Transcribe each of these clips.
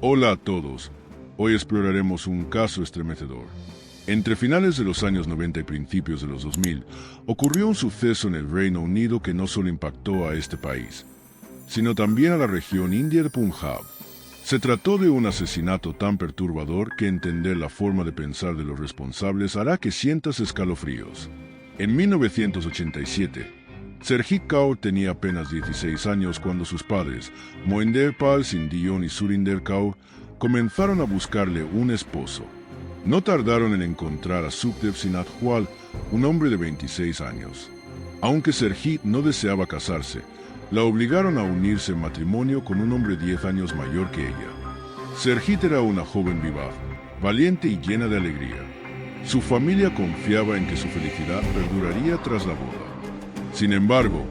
Hola a todos. Hoy exploraremos un caso estremecedor. Entre finales de los años 90 y principios de los 2000, ocurrió un suceso en el Reino Unido que no solo impactó a este país, sino también a la región india de Punjab. Se trató de un asesinato tan perturbador que entender la forma de pensar de los responsables hará que sientas escalofríos. En 1987, Sarjeet Kaur tenía apenas 16 años cuando sus padres, Mohinder Pal Singh Dion y Surinder Kaur, comenzaron a buscarle un esposo. No tardaron en encontrar a Sukhdev Singh Athwal, un hombre de 26 años. Aunque Sarjeet no deseaba casarse, la obligaron a unirse en matrimonio con un hombre 10 años mayor que ella. Sarjeet era una joven vivaz, valiente y llena de alegría. Su familia confiaba en que su felicidad perduraría tras la boda. Sin embargo,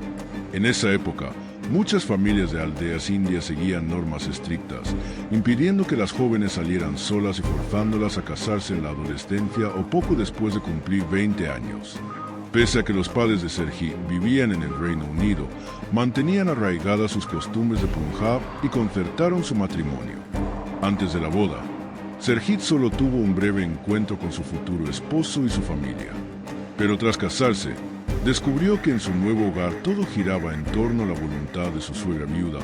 en esa época, muchas familias de aldeas indias seguían normas estrictas, impidiendo que las jóvenes salieran solas y forzándolas a casarse en la adolescencia o poco después de cumplir 20 años. Pese a que los padres de Sarjeet vivían en el Reino Unido, mantenían arraigadas sus costumbres de Punjab y concertaron su matrimonio. Antes de la boda, Sarjeet solo tuvo un breve encuentro con su futuro esposo y su familia. Pero tras casarse, descubrió que en su nuevo hogar todo giraba en torno a la voluntad de su suegra viuda,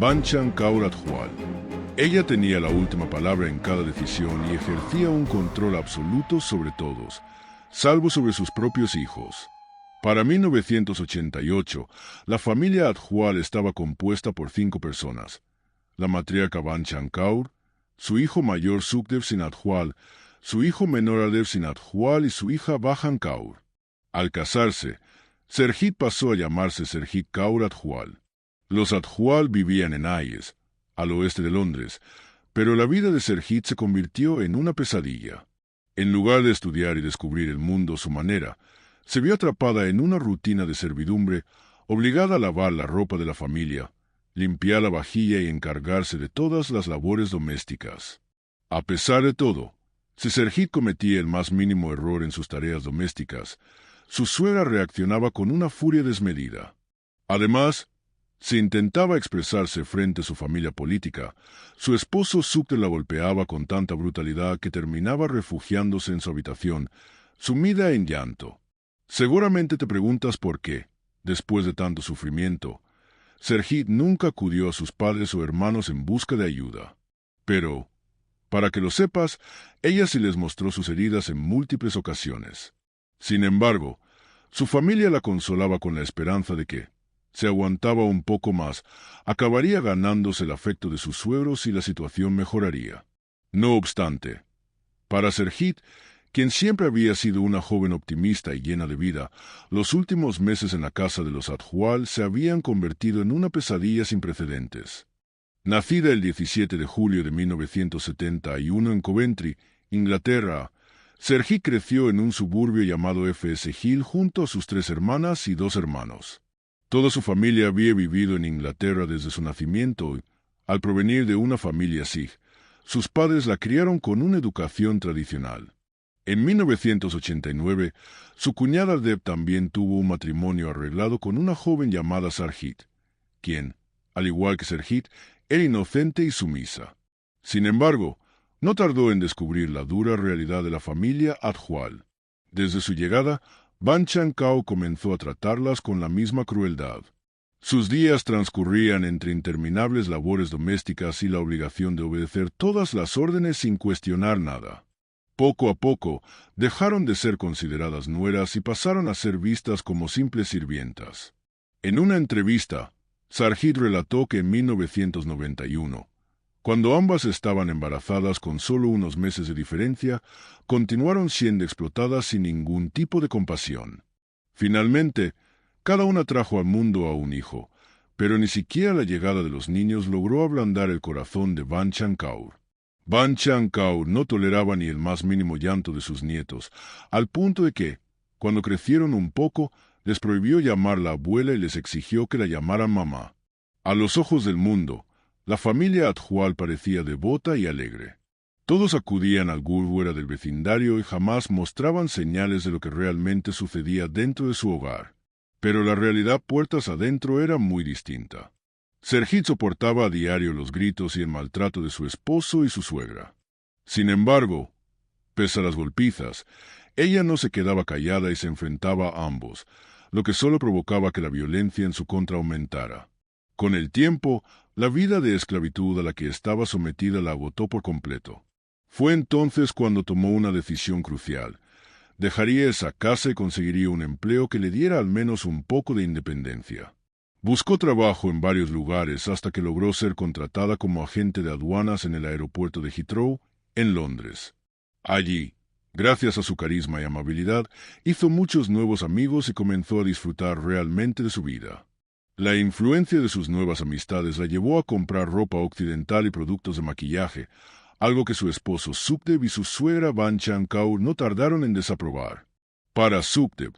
Banchan Kaur Athwal. Ella tenía la última palabra en cada decisión y ejercía un control absoluto sobre todos, salvo sobre sus propios hijos. Para 1988, la familia Athwal estaba compuesta por 5 personas: la matriarca Banchan Kaur, su hijo mayor Sukhdev Singh Athwal, su hijo menor Adev Singh Athwal y su hija Bajan Kaur. Al casarse, Sarjeet pasó a llamarse Sarjeet Kaur Athwal. Los Athwal vivían en Ayes, al oeste de Londres, pero la vida de Sarjeet se convirtió en una pesadilla. En lugar de estudiar y descubrir el mundo a su manera, se vio atrapada en una rutina de servidumbre, obligada a lavar la ropa de la familia, limpiar la vajilla y encargarse de todas las labores domésticas. A pesar de todo, si Sarjeet cometía el más mínimo error en sus tareas domésticas, su suegra reaccionaba con una furia desmedida. Además, si intentaba expresarse frente a su familia política, su esposo Sukhdev la golpeaba con tanta brutalidad que terminaba refugiándose en su habitación, sumida en llanto. Seguramente te preguntas por qué, después de tanto sufrimiento, Sarjeet nunca acudió a sus padres o hermanos en busca de ayuda. Pero, para que lo sepas, ella sí les mostró sus heridas en múltiples ocasiones. Sin embargo, su familia la consolaba con la esperanza de que, si aguantaba un poco más, acabaría ganándose el afecto de sus suegros y la situación mejoraría. No obstante, para Sarjeet, quien siempre había sido una joven optimista y llena de vida, los últimos meses en la casa de los Athwal se habían convertido en una pesadilla sin precedentes. Nacida el 17 de julio de 1971 en Coventry, Inglaterra, Sarjeet creció en un suburbio llamado F.S. Hill junto a sus 3 hermanas y 2 hermanos. Toda su familia había vivido en Inglaterra desde su nacimiento y, al provenir de una familia Sikh, sus padres la criaron con una educación tradicional. En 1989, su cuñada Deb también tuvo un matrimonio arreglado con una joven llamada Sarjeet, quien, al igual que Sarjeet, era inocente y sumisa. Sin embargo, no tardó en descubrir la dura realidad de la familia Athwal. Desde su llegada, Banchan Kaur comenzó a tratarlas con la misma crueldad. Sus días transcurrían entre interminables labores domésticas y la obligación de obedecer todas las órdenes sin cuestionar nada. Poco a poco, dejaron de ser consideradas nueras y pasaron a ser vistas como simples sirvientas. En una entrevista, Sarjeet relató que en 1991, cuando ambas estaban embarazadas con solo unos meses de diferencia, continuaron siendo explotadas sin ningún tipo de compasión. Finalmente, cada una trajo al mundo a un hijo, pero ni siquiera la llegada de los niños logró ablandar el corazón de Banchan Kaur. Banchan Kaur no toleraba ni el más mínimo llanto de sus nietos, al punto de que, cuando crecieron un poco, les prohibió llamarla abuela y les exigió que la llamaran mamá. A los ojos del mundo, la familia Athwal parecía devota y alegre. Todos acudían al gurdwara del vecindario y jamás mostraban señales de lo que realmente sucedía dentro de su hogar. Pero la realidad puertas adentro era muy distinta. Serhit soportaba a diario los gritos y el maltrato de su esposo y su suegra. Sin embargo, pese a las golpizas, ella no se quedaba callada y se enfrentaba a ambos, lo que solo provocaba que la violencia en su contra aumentara. Con el tiempo, la vida de esclavitud a la que estaba sometida la agotó por completo. Fue entonces cuando tomó una decisión crucial. Dejaría esa casa y conseguiría un empleo que le diera al menos un poco de independencia. Buscó trabajo en varios lugares hasta que logró ser contratada como agente de aduanas en el aeropuerto de Heathrow, en Londres. Allí, gracias a su carisma y amabilidad, hizo muchos nuevos amigos y comenzó a disfrutar realmente de su vida. La influencia de sus nuevas amistades la llevó a comprar ropa occidental y productos de maquillaje, algo que su esposo Sukhdev y su suegra Van Chan Kaur no tardaron en desaprobar. Para Sukhdev,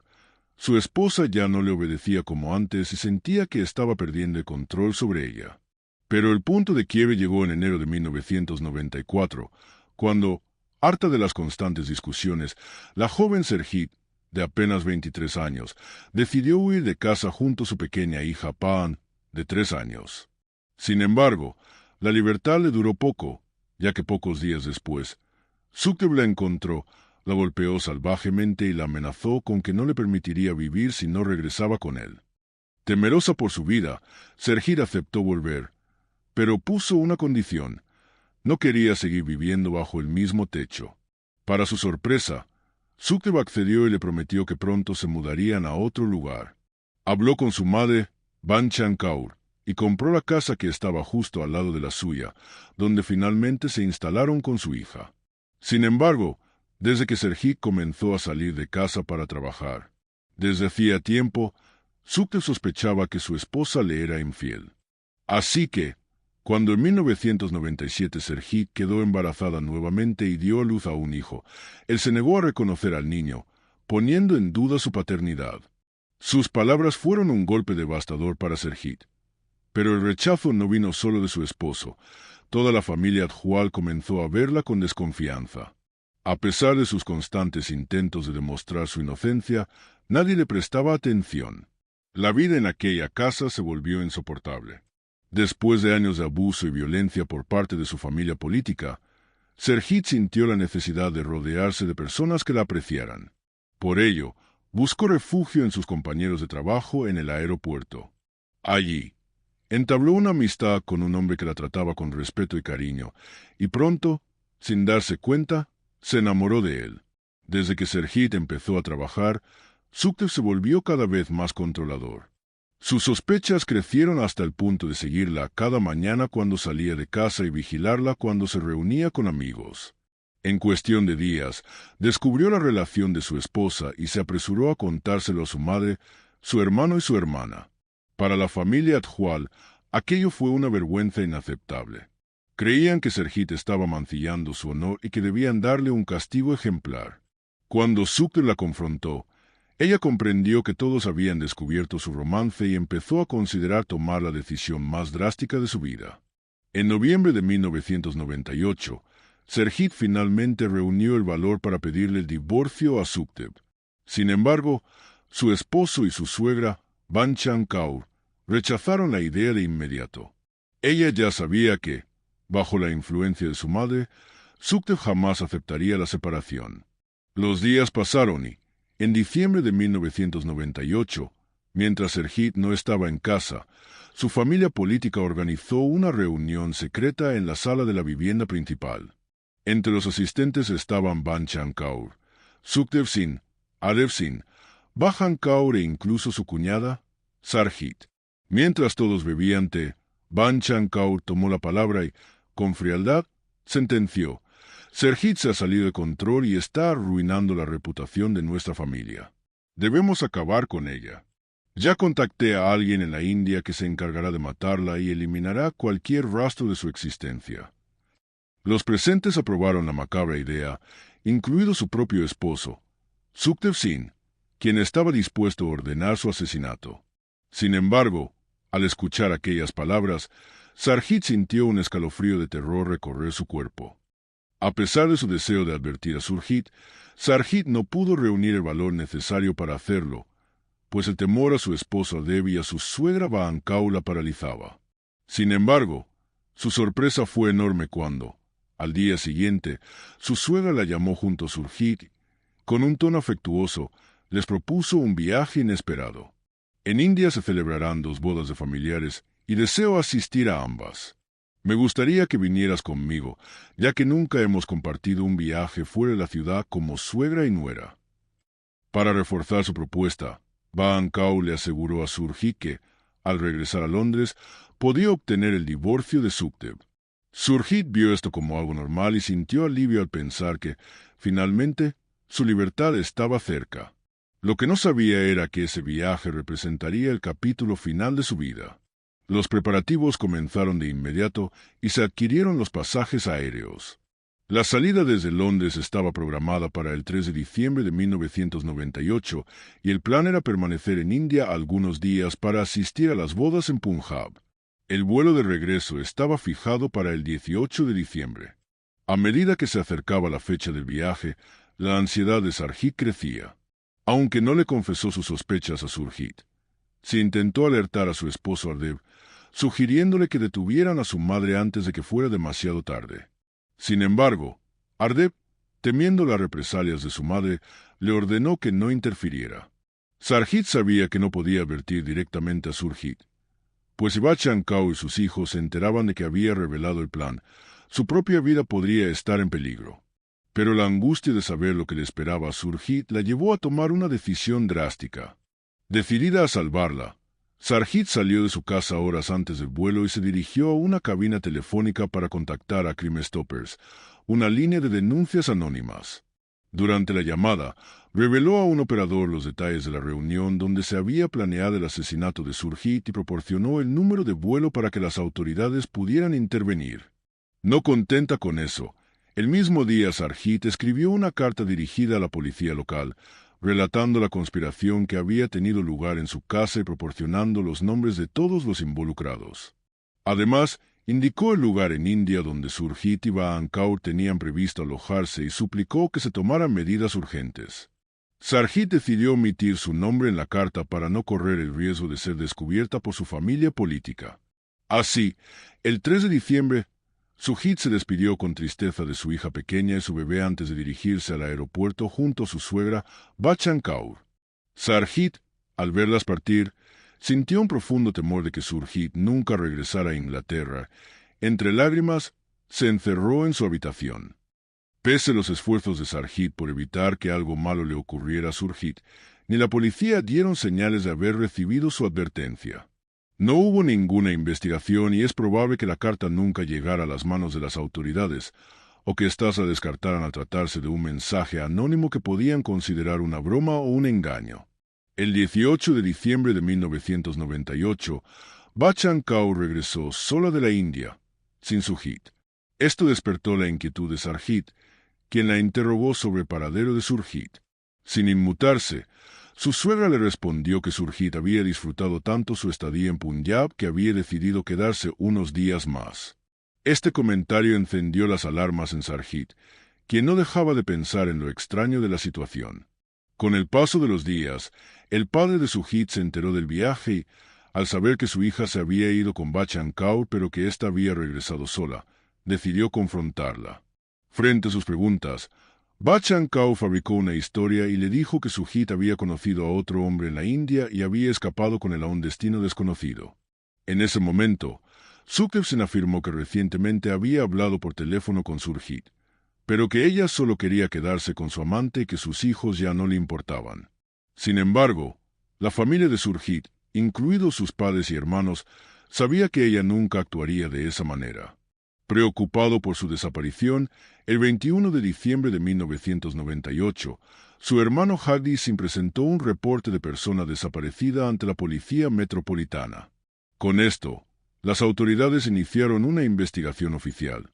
su esposa ya no le obedecía como antes y sentía que estaba perdiendo el control sobre ella. Pero el punto de quiebre llegó en enero de 1994, cuando, harta de las constantes discusiones, la joven Serhit, de apenas 23 años, decidió huir de casa junto a su pequeña hija Paan, de 3 años. Sin embargo, la libertad le duró poco, ya que pocos días después, Sukhdev la encontró, la golpeó salvajemente y la amenazó con que no le permitiría vivir si no regresaba con él. Temerosa por su vida, Serhit aceptó volver, pero puso una condición. No quería seguir viviendo bajo el mismo techo. Para su sorpresa, Sukhdev accedió y le prometió que pronto se mudarían a otro lugar. Habló con su madre, Van Chan Kaur, y compró la casa que estaba justo al lado de la suya, donde finalmente se instalaron con su hija. Sin embargo, desde que Serhit comenzó a salir de casa para trabajar, desde hacía tiempo, Sukhdev sospechaba que su esposa le era infiel. Así que, cuando en 1997 Serhit quedó embarazada nuevamente y dio a luz a un hijo, él se negó a reconocer al niño, poniendo en duda su paternidad. Sus palabras fueron un golpe devastador para Serhit. Pero el rechazo no vino solo de su esposo. Toda la familia Adjual comenzó a verla con desconfianza. A pesar de sus constantes intentos de demostrar su inocencia, nadie le prestaba atención. La vida en aquella casa se volvió insoportable. Después de años de abuso y violencia por parte de su familia política, Serhit sintió la necesidad de rodearse de personas que la apreciaran. Por ello, buscó refugio en sus compañeros de trabajo en el aeropuerto. Allí, entabló una amistad con un hombre que la trataba con respeto y cariño, y pronto, sin darse cuenta, se enamoró de él. Desde que Serhit empezó a trabajar, Sukhdev se volvió cada vez más controlador. Sus sospechas crecieron hasta el punto de seguirla cada mañana cuando salía de casa y vigilarla cuando se reunía con amigos. En cuestión de días, descubrió la relación de su esposa y se apresuró a contárselo a su madre, su hermano y su hermana. Para la familia Adjual, aquello fue una vergüenza inaceptable. Creían que Serhit estaba mancillando su honor y que debían darle un castigo ejemplar. Cuando Sukhdev la confrontó, ella comprendió que todos habían descubierto su romance y empezó a considerar tomar la decisión más drástica de su vida. En noviembre de 1998, Serhit finalmente reunió el valor para pedirle el divorcio a Sukhdev. Sin embargo, su esposo y su suegra, Van Chan Kaur, rechazaron la idea de inmediato. Ella ya sabía que, bajo la influencia de su madre, Sukhdev jamás aceptaría la separación. Los días pasaron y, en diciembre de 1998, mientras Serhit no estaba en casa, su familia política organizó una reunión secreta en la sala de la vivienda principal. Entre los asistentes estaban Van Chan Kaur, Sukhdev Singh, Adev Singh, Bajan Kaur e incluso su cuñada, Sarhit. Mientras todos bebían té, Van Chan Kaur tomó la palabra y, con frialdad, sentenció: Serhit se ha salido de control y está arruinando la reputación de nuestra familia. Debemos acabar con ella. Ya contacté a alguien en la India que se encargará de matarla y eliminará cualquier rastro de su existencia. Los presentes aprobaron la macabra idea, incluido su propio esposo, Sukhdev Singh, quien estaba dispuesto a ordenar su asesinato. Sin embargo, al escuchar aquellas palabras, Sarhit sintió un escalofrío de terror recorrer su cuerpo. A pesar de su deseo de advertir a Surjit, Sarhit no pudo reunir el valor necesario para hacerlo, pues el temor a su esposo Dev y a su suegra Van Kaur la paralizaba. Sin embargo, su sorpresa fue enorme cuando, al día siguiente, su suegra la llamó junto a Surjit. Con un tono afectuoso, les propuso un viaje inesperado. En India se celebrarán 2 bodas de familiares y deseo asistir a ambas. Me gustaría que vinieras conmigo, ya que nunca hemos compartido un viaje fuera de la ciudad como suegra y nuera. Para reforzar su propuesta, Van Kao le aseguró a Surjit que, al regresar a Londres, podía obtener el divorcio de Sukhdev. Surjit vio esto como algo normal y sintió alivio al pensar que, finalmente, su libertad estaba cerca. Lo que no sabía era que ese viaje representaría el capítulo final de su vida. Los preparativos comenzaron de inmediato y se adquirieron los pasajes aéreos. La salida desde Londres estaba programada para el 3 de diciembre de 1998 y el plan era permanecer en India algunos días para asistir a las bodas en Punjab. El vuelo de regreso estaba fijado para el 18 de diciembre. A medida que se acercaba la fecha del viaje, la ansiedad de Sarjit crecía. Aunque no le confesó sus sospechas a Surjit, se intentó alertar a su esposo Ardev, sugiriéndole que detuvieran a su madre antes de que fuera demasiado tarde. Sin embargo, Ardev, temiendo las represalias de su madre, le ordenó que no interfiriera. Sarjit sabía que no podía advertir directamente a Surjit, pues si Bachchan Kao y sus hijos se enteraban de que había revelado el plan, su propia vida podría estar en peligro. Pero la angustia de saber lo que le esperaba a Surjit la llevó a tomar una decisión drástica. Decidida a salvarla, Sarjit salió de su casa horas antes del vuelo y se dirigió a una cabina telefónica para contactar a Crime Stoppers, una línea de denuncias anónimas. Durante la llamada, reveló a un operador los detalles de la reunión donde se había planeado el asesinato de Surjit y proporcionó el número de vuelo para que las autoridades pudieran intervenir. No contenta con eso, el mismo día Sarjit escribió una carta dirigida a la policía local, relatando la conspiración que había tenido lugar en su casa y proporcionando los nombres de todos los involucrados. Además, indicó el lugar en India donde Surjit y Van Kao tenían previsto alojarse y suplicó que se tomaran medidas urgentes. Sarjit decidió omitir su nombre en la carta para no correr el riesgo de ser descubierta por su familia política. Así, el 3 de diciembre, Surjit se despidió con tristeza de su hija pequeña y su bebé antes de dirigirse al aeropuerto junto a su suegra, Bachchan Kaur. Sarjit, al verlas partir, sintió un profundo temor de que Surjit nunca regresara a Inglaterra. Entre lágrimas, se encerró en su habitación. Pese a los esfuerzos de Sarjit por evitar que algo malo le ocurriera a Surjit, ni la policía dieron señales de haber recibido su advertencia. No hubo ninguna investigación y es probable que la carta nunca llegara a las manos de las autoridades, o que éstas la descartaran al tratarse de un mensaje anónimo que podían considerar una broma o un engaño. El 18 de diciembre de 1998, Bachchan Kaur regresó sola de la India, sin Surjit. Esto despertó la inquietud de Sarjit, quien la interrogó sobre el paradero de Surjit. Sin inmutarse, su suegra le respondió que Surjit había disfrutado tanto su estadía en Punjab que había decidido quedarse unos días más. Este comentario encendió las alarmas en Sarjit, quien no dejaba de pensar en lo extraño de la situación. Con el paso de los días, el padre de Surjit se enteró del viaje y, al saber que su hija se había ido con Bachchan Kaur pero que ésta había regresado sola, decidió confrontarla. Frente a sus preguntas, Bachchan Kaur fabricó una historia y le dijo que Surjit había conocido a otro hombre en la India y había escapado con él a un destino desconocido. En ese momento, Sukhdev afirmó que recientemente había hablado por teléfono con Surjit, pero que ella solo quería quedarse con su amante y que sus hijos ya no le importaban. Sin embargo, la familia de Surjit, incluidos sus padres y hermanos, sabía que ella nunca actuaría de esa manera. Preocupado por su desaparición, el 21 de diciembre de 1998, su hermano Jagdish presentó un reporte de persona desaparecida ante la policía metropolitana. Con esto, las autoridades iniciaron una investigación oficial,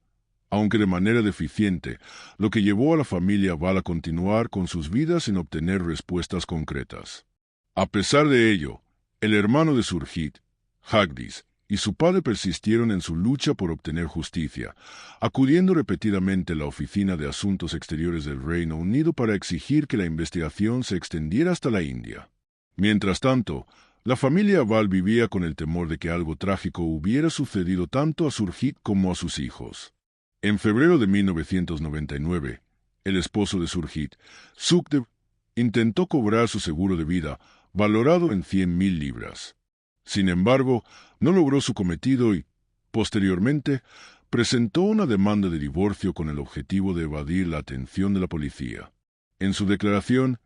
aunque de manera deficiente, lo que llevó a la familia Val a continuar con sus vidas sin obtener respuestas concretas. A pesar de ello, el hermano de Surjit, Jagdish, y su padre persistieron en su lucha por obtener justicia, acudiendo repetidamente a la Oficina de Asuntos Exteriores del Reino Unido para exigir que la investigación se extendiera hasta la India. Mientras tanto, La familia Val vivía con el temor de que algo trágico hubiera sucedido tanto a Surjit como a sus hijos. En febrero de 1999, el esposo de Surjit, Sukhdev, intentó cobrar su seguro de vida, valorado en 100.000 libras. Sin embargo, no logró su cometido y, posteriormente, presentó una demanda de divorcio con el objetivo de evadir la atención de la policía. En su declaración,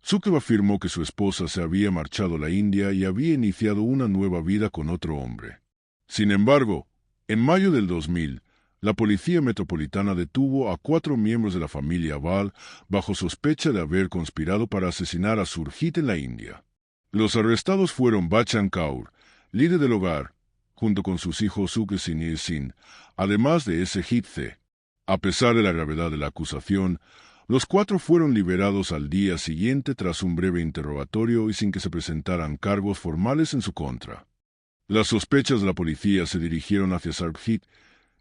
Sukhdev afirmó que su esposa se había marchado a la India y había iniciado una nueva vida con otro hombre. Sin embargo, en mayo del 2000, la Policía Metropolitana detuvo a 4 miembros de la familia Val bajo sospecha de haber conspirado para asesinar a Surjit en la India. Los arrestados fueron Bachchan Kaur, líder del hogar, junto con sus hijos Sukhdev Singh y Singh, además de Sajid C. A pesar de la gravedad de la acusación, los 4 fueron liberados al día siguiente tras un breve interrogatorio y sin que se presentaran cargos formales en su contra. Las sospechas de la policía se dirigieron hacia Sarabjit,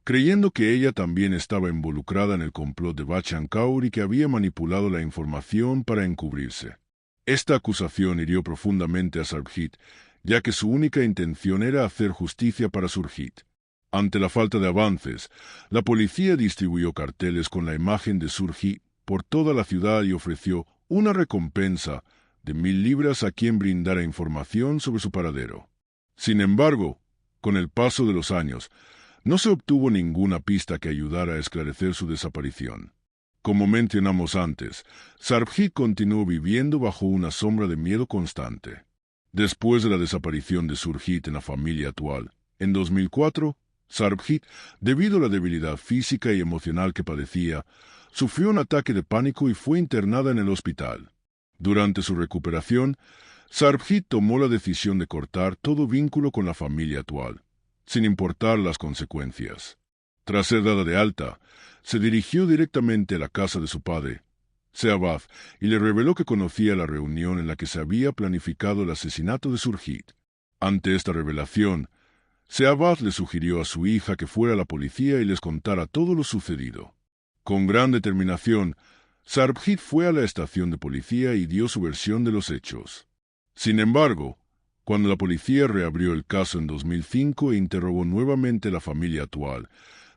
creyendo que ella también estaba involucrada en el complot de Bachchan Kaur y que había manipulado la información para encubrirse. Esta acusación hirió profundamente a Sarabjit, ya que su única intención era hacer justicia para Surjit. Ante la falta de avances, la policía distribuyó carteles con la imagen de Surjit por toda la ciudad y ofreció una recompensa de 1.000 libras a quien brindara información sobre su paradero. Sin embargo, con el paso de los años, no se obtuvo ninguna pista que ayudara a esclarecer su desaparición. Como mencionamos antes, Sarabjit continuó viviendo bajo una sombra de miedo constante. Después de la desaparición de Surjit en la familia actual, en 2004, Sarabjit, debido a la debilidad física y emocional que padecía, sufrió un ataque de pánico y fue internada en el hospital. Durante su recuperación, Sarabjit tomó la decisión de cortar todo vínculo con la familia actual, sin importar las consecuencias. Tras ser dada de alta, se dirigió directamente a la casa de su padre, Seabad, y le reveló que conocía la reunión en la que se había planificado el asesinato de Surjit. Ante esta revelación, Seabad le sugirió a su hija que fuera a la policía y les contara todo lo sucedido. Con gran determinación, Sarabjit fue a la estación de policía y dio su versión de los hechos. Sin embargo, cuando la policía reabrió el caso en 2005 e interrogó nuevamente a la familia actual,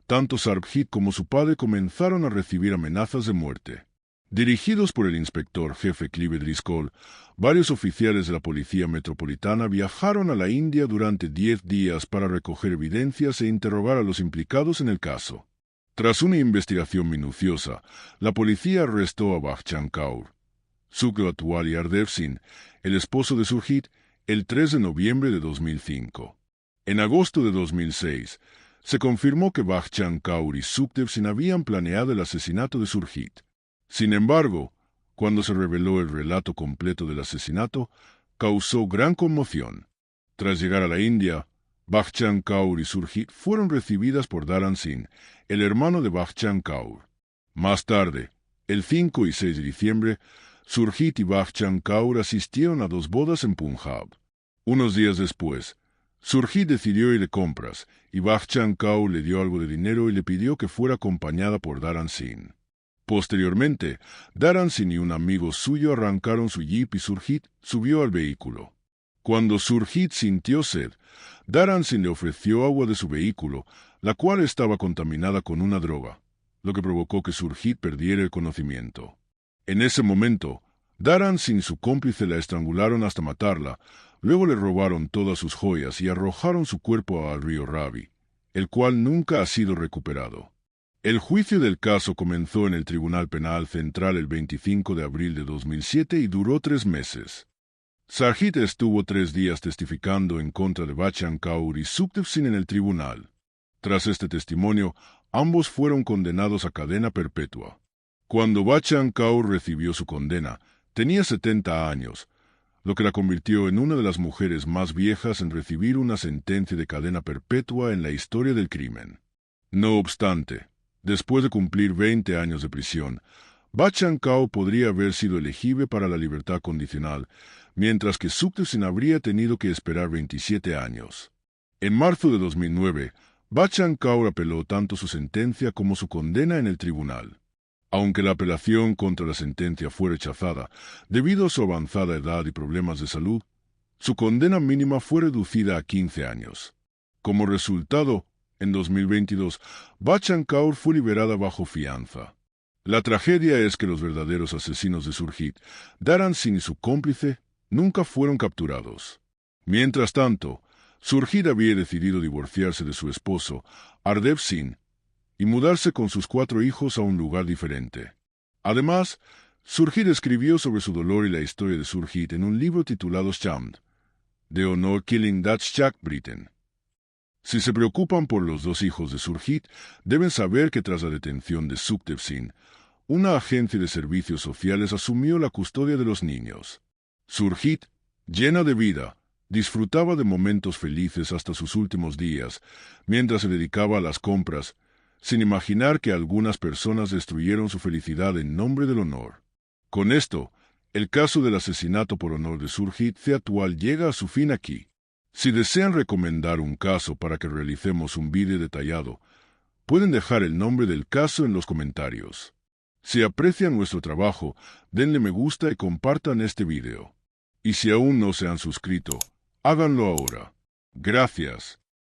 tanto Sarabjit como su padre comenzaron a recibir amenazas de muerte. Dirigidos por el inspector jefe Clive Driscoll, varios oficiales de la Policía Metropolitana viajaron a la India durante 10 días para recoger evidencias e interrogar a los implicados en el caso. Tras una investigación minuciosa, la policía arrestó a Bachchan Kaur, Sukhdev Atwal y Hardev Singh, el esposo de Surjit, el 3 de noviembre de 2005. En agosto de 2006, se confirmó que Bachchan Kaur y Sukhdev Singh habían planeado el asesinato de Surjit. Sin embargo, cuando se reveló el relato completo del asesinato, causó gran conmoción. Tras llegar a la India, Bachchan Kaur y Surjit fueron recibidas por Dharan Singh, el hermano de Bachchan Kaur. Más tarde, el 5 y 6 de diciembre, Surjit y Bachchan Kaur asistieron a 2 bodas en Punjab. Unos días después, Surjit decidió ir de compras, y Bachchan Kaur le dio algo de dinero y le pidió que fuera acompañada por Dharan Singh. Posteriormente, Dharan Singh y un amigo suyo arrancaron su jeep y Surjit subió al vehículo. Cuando Surjit sintió sed, Dharan Singh le ofreció agua de su vehículo, la cual estaba contaminada con una droga, lo que provocó que Surjit perdiera el conocimiento. En ese momento, Dharan Singh y su cómplice la estrangularon hasta matarla, luego le robaron todas sus joyas y arrojaron su cuerpo al río Ravi, el cual nunca ha sido recuperado. El juicio del caso comenzó en el Tribunal Penal Central el 25 de abril de 2007 y duró 3 meses. Sarjit estuvo 3 días testificando en contra de Bachchan Kaur y Sukhdev Singh en el tribunal. Tras este testimonio, ambos fueron condenados a cadena perpetua. Cuando Bachchan Kaur recibió su condena, tenía 70 años, lo que la convirtió en una de las mujeres más viejas en recibir una sentencia de cadena perpetua en la historia del crimen. No obstante, después de cumplir 20 años de prisión, Bachchan Kaur podría haber sido elegible para la libertad condicional, mientras que Sukhdev Singh habría tenido que esperar 27 años. En marzo de 2009, Bachchan Kaur apeló tanto su sentencia como su condena en el tribunal. Aunque la apelación contra la sentencia fue rechazada, debido a su avanzada edad y problemas de salud, Su condena mínima fue reducida a 15 años. Como resultado, en 2022, Bachchan Kaur fue liberada bajo fianza. La tragedia es que los verdaderos asesinos de Surjit, Dharan Singh y su cómplice, nunca fueron capturados. Mientras tanto, Surjit había decidido divorciarse de su esposo, Ardev Singh, y mudarse con sus 4 hijos a un lugar diferente. Además, Surjit escribió sobre su dolor y la historia de Surjit en un libro titulado Shamd, de honor Killing That's Jack Britain. Si se preocupan por los 2 hijos de Surjit, deben saber que tras la detención de Sukhdev Singh, una agencia de servicios sociales asumió la custodia de los niños. Surjit, llena de vida, disfrutaba de momentos felices hasta sus últimos días, mientras se dedicaba a las compras, sin imaginar que algunas personas destruyeron su felicidad en nombre del honor. Con esto, el caso del asesinato por honor de Surjit actual llega a su fin aquí. Si desean recomendar un caso para que realicemos un vídeo detallado, pueden dejar el nombre del caso en los comentarios. Si aprecian nuestro trabajo, denle me gusta y compartan este vídeo. Y si aún no se han suscrito, háganlo ahora. Gracias.